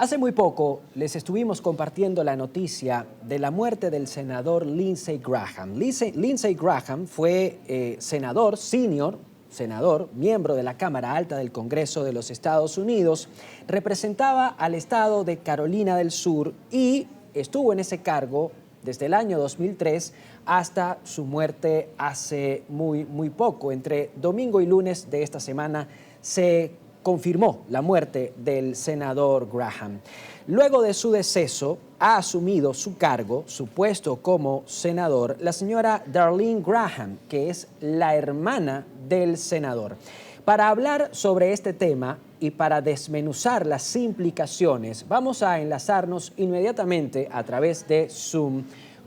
Hace muy poco les estuvimos compartiendo la noticia de la muerte del senador Lindsey Graham. Lindsey Graham fue senador, miembro de la Cámara Alta del Congreso de los Estados Unidos, representaba al estado de Carolina del Sur y estuvo en ese cargo desde el año 2003 hasta su muerte hace muy poco. Entre domingo y lunes de esta semana se confirmó la muerte del senador Graham. Luego de su deceso, ha asumido su cargo, su puesto como senador, la señora Darlene Graham, que es la hermana del senador. Para hablar sobre este tema y para desmenuzar las implicaciones, vamos a enlazarnos inmediatamente a través de Zoom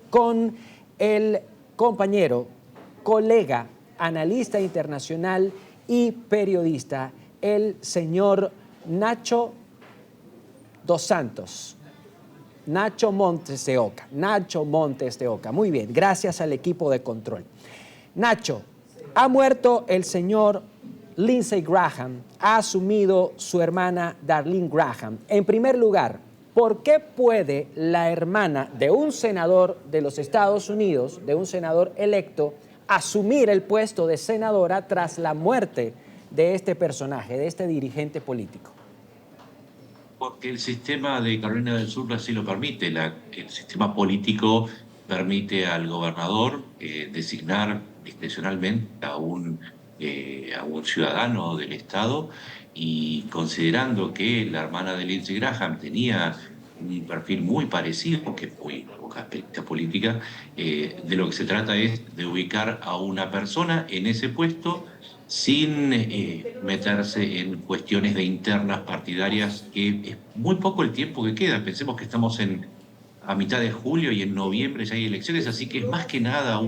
con el compañero, colega, analista internacional y periodista, el señor Nacho Dos Santos, Nacho Montes de Oca. Muy bien, gracias al equipo de control. Nacho, ha muerto el señor Lindsey Graham, ha asumido su hermana Darlene Graham. En primer lugar, ¿por qué puede la hermana de un senador de los Estados Unidos, de un senador electo, asumir el puesto de senadora tras la muerte de este personaje, de este dirigente político? Porque el sistema de Carolina del Sur así lo permite. El sistema político permite al gobernador designar discrecionalmente a un ciudadano del Estado, y considerando que la hermana de Lindsey Graham tenía un perfil muy parecido, que es muy poca experiencia política, de lo que se trata es de ubicar a una persona en ese puesto sin meterse en cuestiones de internas partidarias, que es muy poco el tiempo que queda. Pensemos que estamos a mitad de julio y en noviembre ya hay elecciones, así que es más que nada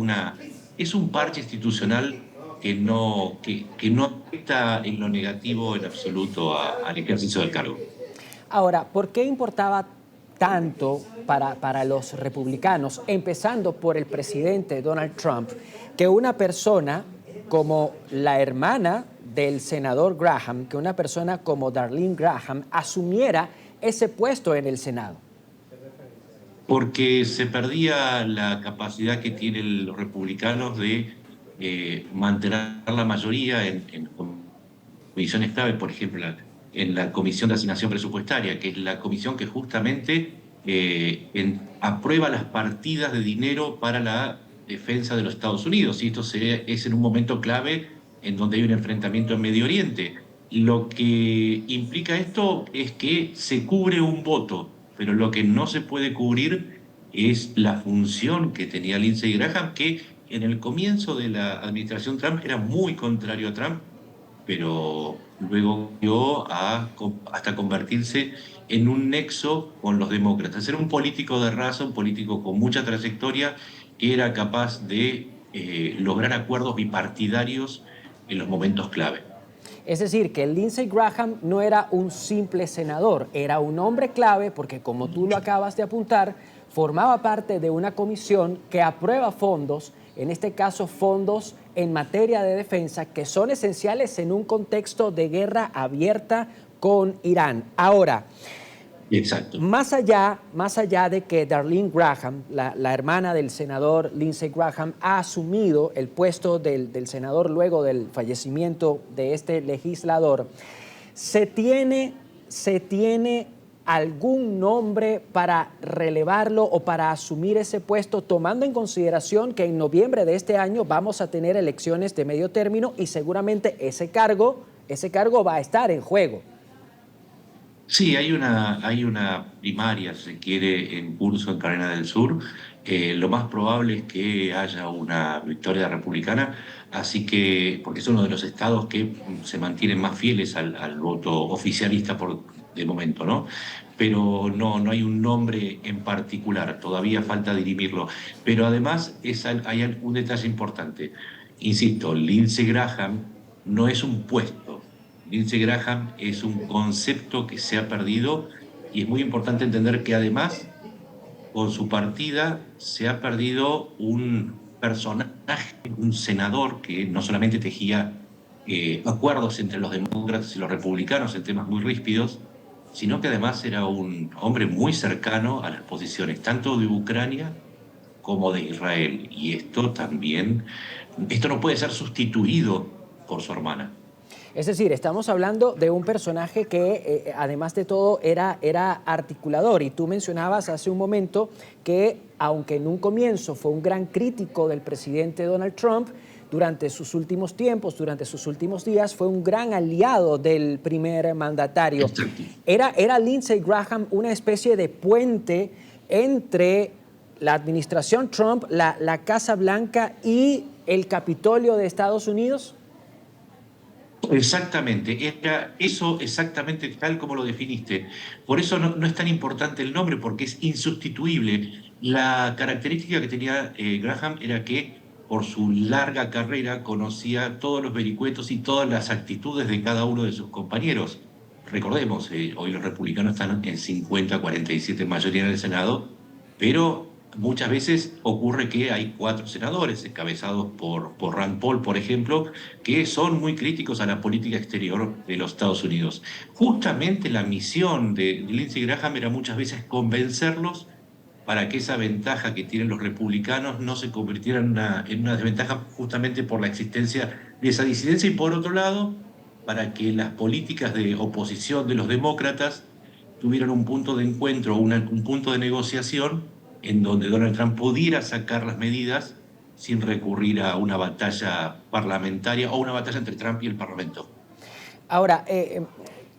es un parche institucional que no afecta en lo negativo en absoluto al ejercicio del cargo. Ahora, ¿por qué importaba tanto para los republicanos, empezando por el presidente Donald Trump, que una persona como la hermana del senador Graham, que una persona como Darlene Graham asumiera ese puesto en el Senado? Porque se perdía la capacidad que tienen los republicanos de mantener la mayoría en comisiones clave, por ejemplo, en la Comisión de Asignación Presupuestaria, que es la comisión que justamente aprueba las partidas de dinero para la defensa de los Estados Unidos, y esto es en un momento clave en donde hay un enfrentamiento en Medio Oriente. Lo que implica esto es que se cubre un voto, pero lo que no se puede cubrir es la función que tenía Lindsey Graham, que en el comienzo de la administración Trump era muy contrario a Trump, pero luego llegó hasta convertirse en un nexo con los demócratas. Era un político de raza, un político con mucha trayectoria, que era capaz de lograr acuerdos bipartidarios en los momentos clave. Es decir, que Lindsey Graham no era un simple senador, era un hombre clave porque, como tú lo acabas de apuntar, formaba parte de una comisión que aprueba fondos, en este caso fondos en materia de defensa, que son esenciales en un contexto de guerra abierta con Irán. Ahora, Exacto. más allá de que Darlene Graham, la hermana del senador Lindsey Graham, ha asumido el puesto del senador luego del fallecimiento de este legislador, ¿se tiene algún nombre para relevarlo o para asumir ese puesto, tomando en consideración que en noviembre de este año vamos a tener elecciones de medio término y seguramente ese cargo va a estar en juego? Sí, hay una primaria, si se quiere, en curso en Carolina del Sur. Lo más probable es que haya una victoria republicana, así que, porque es uno de los estados que se mantienen más fieles al voto oficialista de momento, ¿no? Pero no hay un nombre en particular, todavía falta dirimirlo. Pero además hay un detalle importante. Insisto, Lindsey Graham no es un puesto. Lindsey Graham es un concepto que se ha perdido, y es muy importante entender que además con su partida se ha perdido un personaje, un senador que no solamente tejía acuerdos entre los demócratas y los republicanos en temas muy ríspidos, sino que además era un hombre muy cercano a las posiciones tanto de Ucrania como de Israel. Y esto no puede ser sustituido por su hermana. Es decir, estamos hablando de un personaje que, además de todo, era articulador. Y tú mencionabas hace un momento que, aunque en un comienzo fue un gran crítico del presidente Donald Trump, durante sus últimos tiempos, durante sus últimos días, fue un gran aliado del primer mandatario. Exacto. Era Lindsey Graham una especie de puente entre la administración Trump, la Casa Blanca y el Capitolio de Estados Unidos. Exactamente, era eso exactamente tal como lo definiste. Por eso no es tan importante el nombre, porque es insustituible. La característica que tenía Graham era que por su larga carrera conocía todos los vericuetos y todas las actitudes de cada uno de sus compañeros. Recordemos, hoy los republicanos están en 50-47 mayoría en el Senado, pero muchas veces ocurre que hay 4 senadores encabezados por Rand Paul, por ejemplo, que son muy críticos a la política exterior de los Estados Unidos. Justamente la misión de Lindsey Graham era muchas veces convencerlos para que esa ventaja que tienen los republicanos no se convirtiera en una desventaja justamente por la existencia de esa disidencia y por otro lado, para que las políticas de oposición de los demócratas tuvieran un punto de encuentro, un punto de negociación en donde Donald Trump pudiera sacar las medidas sin recurrir a una batalla parlamentaria o una batalla entre Trump y el Parlamento. Ahora,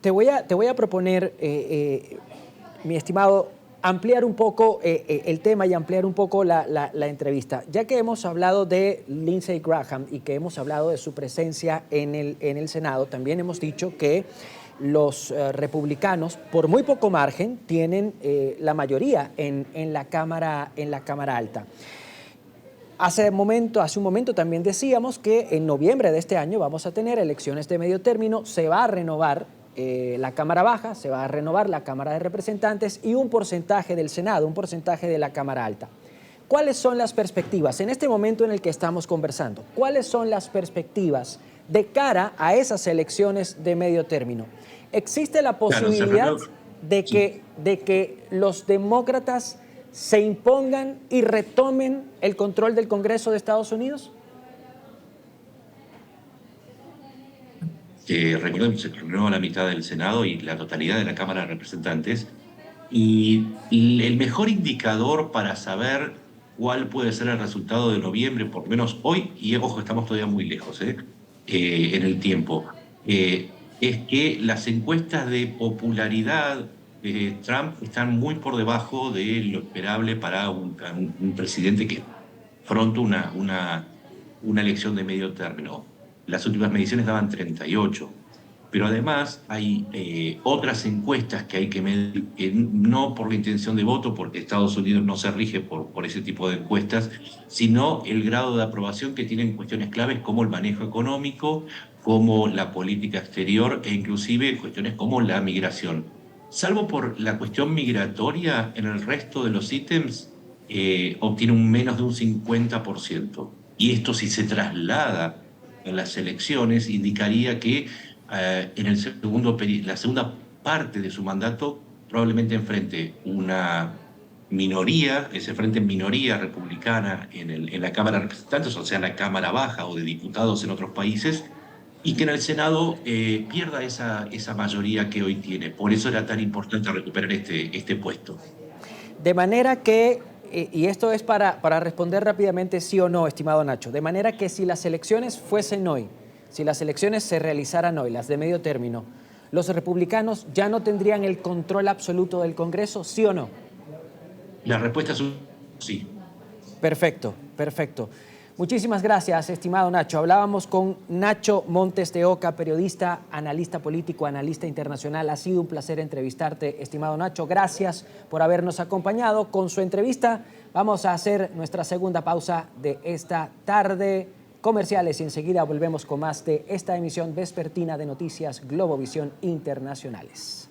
te voy a proponer, mi estimado, ampliar un poco el tema y ampliar un poco la entrevista. Ya que hemos hablado de Lindsey Graham y que hemos hablado de su presencia en el Senado, también hemos dicho que los republicanos, por muy poco margen, tienen la mayoría en la Cámara Alta. Hace un momento también decíamos que en noviembre de este año vamos a tener elecciones de medio término, se va a renovar la Cámara Baja, se va a renovar la Cámara de Representantes y un porcentaje del Senado, un porcentaje de la Cámara Alta. ¿Cuáles son las perspectivas en este momento en el que estamos conversando? ¿Cuáles son las perspectivas de cara a esas elecciones de medio término? ¿Existe la posibilidad de que los demócratas se impongan y retomen el control del Congreso de Estados Unidos? Recordemos, se renueva la mitad del Senado y la totalidad de la Cámara de Representantes. Y el mejor indicador para saber cuál puede ser el resultado de noviembre, por lo menos hoy, y ojo, estamos todavía muy lejos en el tiempo, es que las encuestas de popularidad de Trump están muy por debajo de lo esperable para un presidente que afronta una elección de medio término. Las últimas mediciones daban 38. Pero además hay otras encuestas que hay que medir, no por la intención de voto, porque Estados Unidos no se rige por ese tipo de encuestas, sino el grado de aprobación que tienen cuestiones claves como el manejo económico, como la política exterior e inclusive cuestiones como la migración. Salvo por la cuestión migratoria, en el resto de los ítems obtiene un menos de un 50%. Y esto, si se traslada en las elecciones, indicaría que en la segunda parte de su mandato probablemente enfrente una minoría, ese frente en minoría republicana en la Cámara de Representantes, o sea, en la Cámara Baja o de diputados en otros países, y que en el Senado pierda esa mayoría que hoy tiene. Por eso era tan importante recuperar este puesto. De manera que, y esto es para responder rápidamente sí o no, estimado Nacho, de manera que si las elecciones fuesen hoy, si las elecciones se realizaran hoy, las de medio término, ¿los republicanos ya no tendrían el control absoluto del Congreso, sí o no? La respuesta es sí. Perfecto, perfecto. Muchísimas gracias, estimado Nacho. Hablábamos con Nacho Montes de Oca, periodista, analista político, analista internacional. Ha sido un placer entrevistarte, estimado Nacho. Gracias por habernos acompañado con su entrevista. Vamos a hacer nuestra segunda pausa de esta tarde. Comerciales y enseguida volvemos con más de esta emisión vespertina de Noticias Globovisión Internacionales.